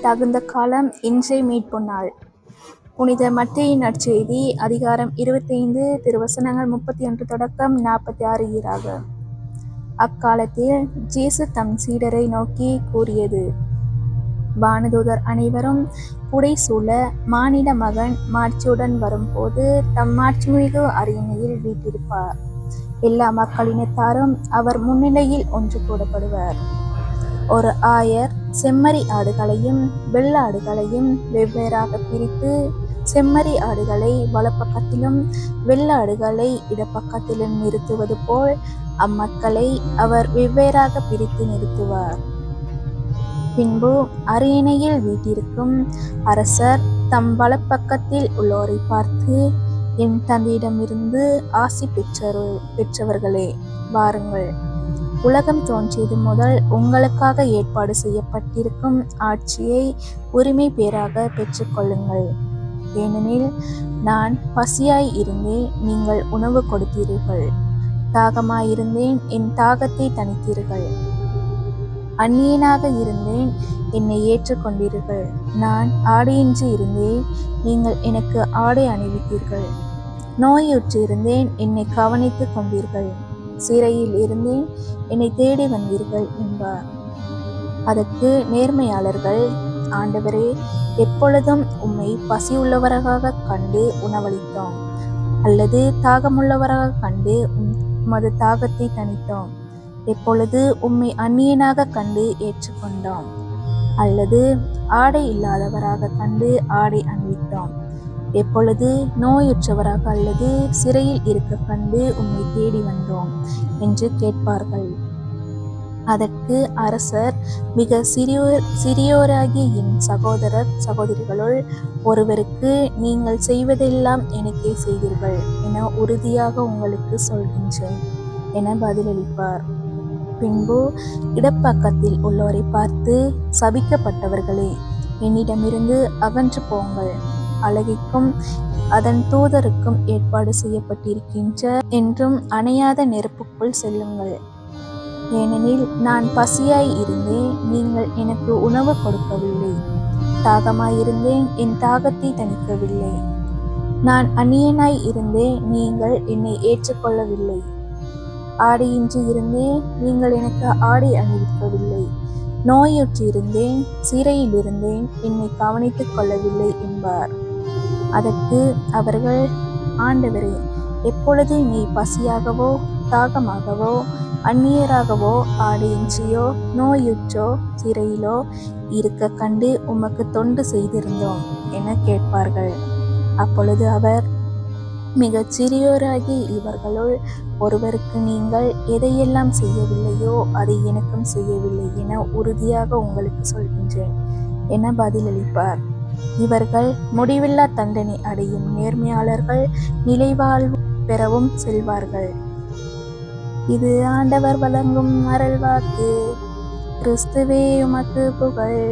தகுந்த காலம் இன்றை மீட்பு நாள். புனித மத்தேயு நற்செய்தி அதிகாரம் 25 திருவசனங்கள் 31 தொடக்கம் 46 ஈறாக. அக்காலத்தில் இயேசு தம் சீடரை நோக்கி கூறியது: வானதூதர் அனைவரும் புடைசூழ மானிட மகன் மாட்சியுடன் வரும்போது தம் மாட்சிமிகு அரியணையில் வீற்றிருப்பார். எல்லா மக்களினத்தாரும் அவர் முன்னிலையில் ஒன்று கூடப்படுவர். ஒரு ஆயர் செம்மறி ஆடுகளையும் வெள்ளாடுகளையும் வெவ்வேறாக பிரித்து, செம்மறி ஆடுகளை வலப்பக்கத்திலும் வெள்ளாடுகளை இடப்பக்கத்திலும் நிறுத்துவது போல் அம்மக்களை அவர் வெவ்வேறாக பிரித்து நிறுத்துவார். பின்பு அரியணையில் வீற்றிருக்கும் அரசர் தம் வலப்பக்கத்தில் உள்ளோரை பார்த்து, என் தந்தையிடமிருந்து ஆசி பெற்றவர்களே, வாருங்கள், உலகம் தோன்றியது முதல் உங்களுக்காக ஏற்பாடு செய்யப்பட்டிருக்கும் ஆட்சியை உரிமை பேறாக பெற்றுக்கொள்ளுங்கள். ஏனெனில் நான் பசியாய் இருந்தேன், நீங்கள் உணவு கொடுத்தீர்கள். தாகமாயிருந்தேன், என் தாகத்தை தணித்தீர்கள். அந்நியனாக இருந்தேன், என்னை ஏற்றுக்கொண்டீர்கள். நான் ஆடையின்றி இருந்தேன், நீங்கள் எனக்கு ஆடை அணிவித்தீர்கள். நோயுற்று இருந்தேன், என்னை கவனித்துக் கொண்டீர்கள். சிறையில் இருந்தேன், என்னை தேடி வந்தீர்கள் என்பார். அதற்கு நேர்மையாளர்கள், ஆண்டவரே, எப்பொழுதும் உம்மை பசியுள்ளவராக கண்டு உணவளித்தோம், அல்லது தாகமுள்ளவராக கண்டு உமது தாகத்தை தணித்தோம். எப்பொழுது உம்மை அந்நியனாக கண்டு ஏற்றுக்கொண்டோம், அல்லது ஆடை இல்லாதவராக கண்டு ஆடை அணிவித்தோம். எப்பொழுது நோயுற்றவராக அல்லது சிறையில் இருக்க கண்டு உம்மை தேடி வந்தோம் என்று கேட்பார்கள். அதற்கு அரசர், மிக சிறியோராகிய என் சகோதரர் சகோதரிகளுள் ஒருவருக்கு நீங்கள் செய்வதெல்லாம் எனக்கே செய்தீர்கள் என உறுதியாக உங்களுக்கு சொல்கின்றேன் என பதிலளிப்பார். பின்பு இடப்பக்கத்தில் உள்ளோரை பார்த்து, சபிக்கப்பட்டவர்களே, என்னிடமிருந்து அகன்று போங்கள், அலகைக்கும் அதன் தூதருக்கும் ஏற்பாடு செய்யப்பட்டிருக்கின்ற என்றும் அணையாத நெருப்புக்குள் செல்லுங்கள். ஏனெனில் நான் பசியாய் இருந்தேன், நீங்கள் எனக்கு உணவு கொடுக்கவில்லை. தாகமாயிருந்தேன், என் தாகத்தை தணிக்கவில்லை. நான் அந்நியனாய் இருந்தேன், நீங்கள் என்னை ஏற்றுக்கொள்ளவில்லை. ஆடையின்றி இருந்தேன், நீங்கள் எனக்கு ஆடை அணிவிக்கவில்லை. நோயுற்று இருந்தேன், சிறையில் இருந்தேன், என்னை கவனித்துக் கொள்ளவில்லை என்பார். அதற்கு அவர்கள், ஆண்டவரே, எப்பொழுது நீ பசியாகவோ தாகமாகவோ அந்நியராகவோ ஆடையின்றியோ நோயுற்றோ சிறையிலோ இருக்க கண்டு உமக்கு தொண்டு செய்திருந்தோம் என கேட்பார்கள். அப்பொழுது அவர், மிகச் சிறியோராகிய இவர்களுள் ஒருவருக்கு நீங்கள் எதையெல்லாம் செய்யவில்லையோ அதை எனக்கும் செய்யவில்லை என உறுதியாக உங்களுக்கு சொல்கின்றேன் என பதிலளிப்பார். இவர்கள் முடிவில்லா தண்டனை அடையும் நேர்மையாளர்கள் நிலைவாழ்வு பெறவும் செல்வார்கள். இது ஆண்டவர் வழங்கும் அருள்வாக்கு. கிறிஸ்துவே உமக்கு புகழ்.